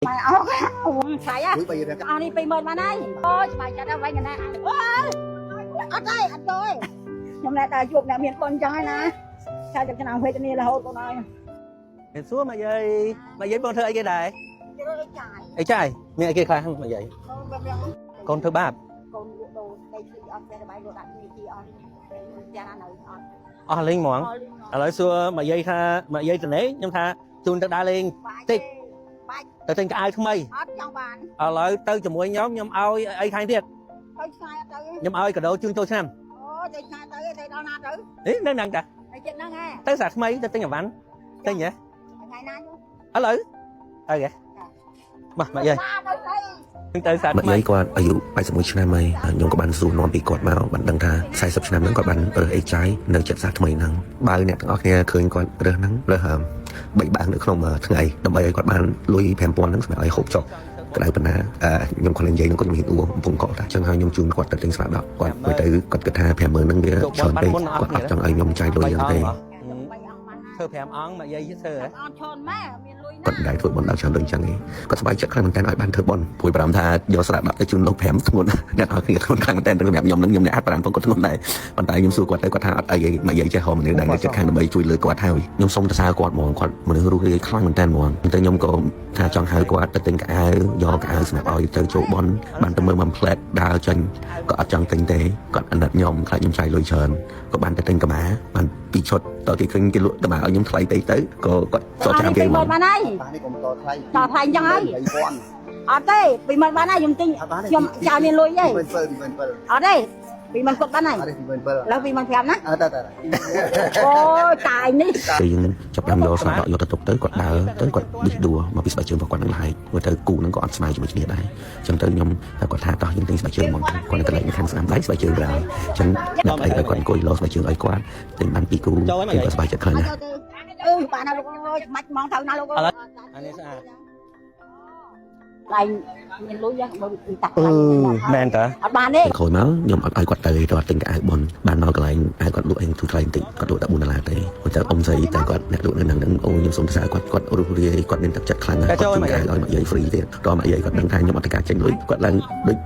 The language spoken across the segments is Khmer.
mày phải á anh đi pin mệt mà này ôi mày cho tao vay người này ôi anh đây anh ơi hôm nay tao chuột nhà miền con trai nè sao cho nào huê cho nên là hôn con ơi Mẹ xuống mà dậy con thơ ai kia đài ấy trai mẹ ai kia khang mà dậy con thơ bạp linh món lời xưa mà dây tha mà dây tình ấy nhưng tha chun ta đa lên tích ta tên cái ai không mày lời tới cho mỗi nhóm nhóm ao ai khai thiệt nhóm ao cả đâu chun tôi xem ấy đang đang cả tới sạc mấy tới nhà ván tới nhỉ ở lời ai vậy mà dây Mak Yaiគាត់អាយុ81ឆ្នាំហើយខ្ញុំក៏បានសួរនាំពីគាត់មកបានដឹងថា40ឆ្នាំហ្នឹងគាត់បានរើសអេចាយនៅចិត្តសាស្ត្រថ្មីហ្នឹងបើអ្នកទាំងអស់គ្នាឃើញគាត់រើសហ្នឹងរើស3បាងនៅក្នុងថ្ងៃដើម្បីឲ្យគាត់បានលុយ5000ហ្នឹងសម្រាប់ឲ្យហូបចុកក្តៅប៉ុណ្ណាខ្ញុំគាត់និយាយហ្នឹងគាត់មានអួរកំពុងកក់ថាអញ្ចឹងហើយខ្ញុំជូនគាត់ទៅទិញស្លាដកគាត់ទៅគាត់គិតថា50000ហ្នឹងវាច្រើនពេកគាត់អត់ចង់ឲ្យខ្ញុំចាយលុយយ៉ាងទេthơ phèm ong mà dây với thơ ấyគាត់ដែរធ្វើបន់ដល់ច្រើនដូចអញ្ចឹងឯងគាត់សប្បាយចិត្តខ្លាំងមែនតើឲ្យបានធ្វើបន់ព្រួយបារម្ភថាយកស្រាដាក់ទៅជូនលោក5ធ្ងន់អ្នកអរគ្នាធ្ងន់ខ្លាំងមែនតើសម្រាប់ខ្ញុំនឹងខ្ញុំអ្នកអត់បារម្ភគាត់ធ្ងន់ដែរប៉ុន្តែខ្ញុំសួរគាត់ទៅគាត់ថាអត់អីឯងមកនិយាយចេះហមមនុស្សដែលចិត្តខាងដើម្បីជួយលើគាត់ហើយខ្ញុំសូមទៅសារគាត់ហ្មងគាត់មនុស្សរស់រាយខ្លាំងមែនតើហ្មងតែខ្ញុំក៏ថាចង់ហៅគាត់ទៅទិញកៅអៅយកកៅអៅសម្រាប់ឲ្យទៅចូលបន់បានទៅមើលមួយផ្លែតដើរចេញក៏អត់ចង់ទិញទេគាត់អាណិតខ្ញុំខ្លាចខ្ញុំចាយលុយច្រើនក៏បានទៅទិញកាម៉ាបាន2ឈុតតើគេឃើញគេលក់កាម៉ាឲ្យខ្ញុំថ្លៃទៅក៏គាត់សតចាំគេមកបានហើយតថ្លៃអញ្ចឹងហើយអត់ទេពីមិនបានហើយខ្ញុំទិញខ្ញុំចាយមានលុយទេអត់ទេពីមិនគាត់បានហើយលើពីមិន5ណាអូចាយនេះពេលយើងចាប់បានយកស្លាដកយកទៅទុកទៅគាត់ដើរទៅគាត់ឌីសដួមកពីស្បែកជើងរបស់គាត់នឹងហើយមើលទៅគូនឹងក៏អត់ស្មើជាមួយគ្នាដែរអញ្ចឹងទៅខ្ញុំថាគាត់ថាតោះយើងទិញស្បែកជើងហ្មងគាត់នៅកន្លែងខាងស្នាមដៃស្បែកជើងដែរអញ្ចឹងដាក់ឲ្យគាត់អង្គុយលោស្បែកជើងឲ្យគាត់ទិញបាន2គូគេក៏ស្បែកចិត្តខ្លាំងដែរបានណាលោកអើយមិនមកទៅណាលោកអើយអានេះស្អាតឡៃមានលុយយ៉ាងបើតាក់មែនតើអត់បានទេក្រោយមកខ្ញុំអត់ឲ្យគាត់ទៅគាត់ទិញកៅអៅបនបានមកកន្លែងឲ្យគាត់លក់ឯងទូថ្លៃបន្តិចគាត់លក់តែ$4ទេគាត់ទៅអ៊ំស្រីតែគាត់អ្នកលក់នៅហ្នឹងអូខ្ញុំសូមសរសើរគាត់រស់រាយគាត់មានទឹកចិត្តខ្លាំងណាស់គាត់ជូនកៅឲ្យមកយាយហ្វ្រីទៀតតោះមកយាយគាត់ដឹងថាខ្ញុំអត់ទៅការចេញលុយគាត់ឡើងដូច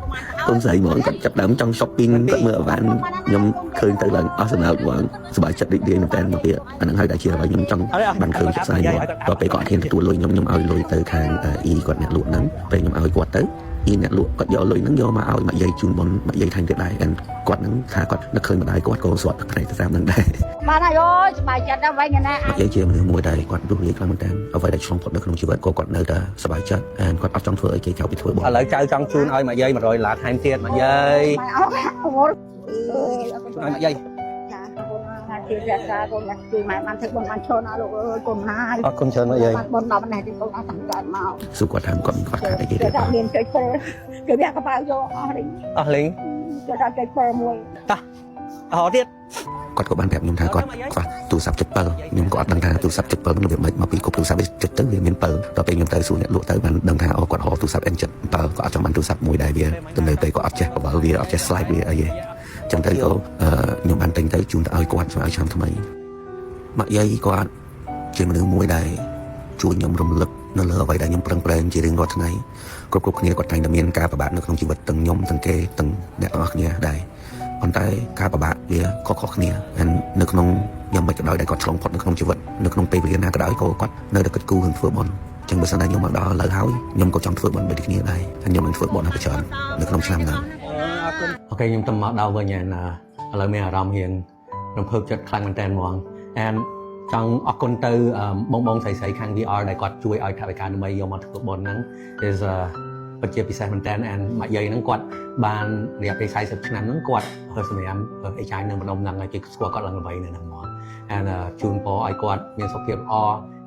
អ៊ំស្រីហ្មងគាត់ចាប់ដើមចង់ shopping គាត់មើលអវ៉ាន់ខ្ញុំឃើញទៅឡើងអស់សំណើចហ្មងសប្បាយចិត្តរីករាយមែនតើមកទៀតអាហ្នឹងហើយតែជាអ្វីខ្ញុំចង់បានឃើញចិត្តស្អាតមកតទៅពេលគាត់អត់ហ៊ានទទួលលុយខ្ញុំឲ្យលុយទៅខាងអ៊ីគាត់អ្នកលក់ហ្នឹងពេលខ្ញុំឲ្យគាត់ទៅអ៊ីអ្នកលក់គាត់យកលុយហ្នឹងយកមកឲ្យមកយាយជូនបនមកយាយថែមទៀតដែរគាត់ហ្នឹងថាគាត់នឹកឃើញម្ដាយគាត់ក៏ស្វាត់ផ្នែកទៅតាមហ្នឹងដែរបានហើយអូយសប្បាយចិត្តដល់វិញណាមកយាយជាមនុស្សមួយដែលគាត់រស់រាយខ្លាំងមែនតើអ្វីដែលឆ្លងផុតនៅក្នុងជីវិតក៏គាត់នៅតែសប្បាយចិត្តគាត់អត់ចង់ធ្វើអីគេក្រៅពីធ្វើបនឥឡូវចៅចង់ជូនឲ្យមកយាយ$100ថែមទៀតមកយាយឲ្យមកយាយទីរក្សាកូនជួយម៉ែបានធ្វើបងបានឈរណាលោកអើយកូនណាអរគុណច្រើនមកយាយបងដល់នេះទីកូនអត់សង្កត់មកសួរគាត់ថាគាត់មានគាត់ខាតអីគេទេគាត់មានចុចពេលគេវាកប៉ៅយកអស់លេងគាត់ដល់ចុចពេលមួយតោះអរទៀតគាត់ក៏បានប្រាប់ខ្ញុំថាគាត់ខ្វះទូរស័ព្ទជិត7ខ្ញុំក៏អត់ដឹងថាទូរស័ព្ទជិត7នោះវាមិនមកពីគប់ទូរស័ព្ទជិតទៅវាមាន7ដល់ពេលខ្ញុំទៅសួរអ្នកលក់ទៅបានដឹងថាអូគាត់ហៅទូរស័ព្ទ N7 ក៏អត់ចង់បានទូរស័ព្ទមួយដែរវាទៅនៅពេលក៏អត់ចេះបើវាអត់ចេះ slide វាអីទេចឹងទៅក៏ខ្ញុំបានទិញទៅជូនទៅឲ្យគាត់សម្រាប់ឆ្នាំថ្មីមកយាយគាត់ជាមនុស្សមួយដែលជួយខ្ញុំរំលឹកនៅលើអ្វីដែលខ្ញុំប្រឹងប្រែងជារៀងរាល់ថ្ងៃគ្រប់គ្នាគាត់តែងតែមានការពិបាកនៅក្នុងជីវិតទាំងខ្ញុំទាំងគេទាំងអ្នកទាំងអស់គ្នាដែរប៉ុន្តែការពិបាកវាខុសគ្នាហើយនៅក្នុងយ៉ាងម៉េចក៏ដោយដែលគាត់ឆ្លងផុតនៅក្នុងជីវិតនៅក្នុងពេលវេលាណាក៏ដោយក៏គាត់នៅតែគិតគូរនឹងធ្វើបុណ្យចឹងបើសិនតែខ្ញុំមកដល់ឥឡូវហើយខ្ញុំក៏ចង់ធ្វើបុណ្យដូចគ្នាដែរហើយខ្ញុំនឹងធ្វើបុណ្យឲ្យច្រើននៅក្នុងឆ្នាំនេះអូខេខ្ញុំទៅមកដល់វិញហើយណាឥឡូវមានអារម្មណ៍រៀងរំភើបចិត្តខ្លាំងមែនតើហ្មងចង់អរគុណទៅបងស្រីខាង VR ដែលគាត់ជួយឲ្យថវិកាដើម្បីយកមកធ្វើបុណ្យហ្នឹង is ពិតជាពិសេសមែនតើមកយាយហ្នឹងគាត់បានរយៈពេល40ឆ្នាំហ្នឹងគាត់ធ្វើសម្រាប់អេចាយនៅម្ដុំហ្នឹងហើយគេស្គាល់គាត់ឡើងល្បីនៅហ្នឹងហ្មងជូនពរឲ្យគាត់មានសុខភាពល្អ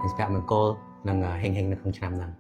មានសុភមង្គលនិងហេងនៅក្នុងឆ្នាំហ្នឹង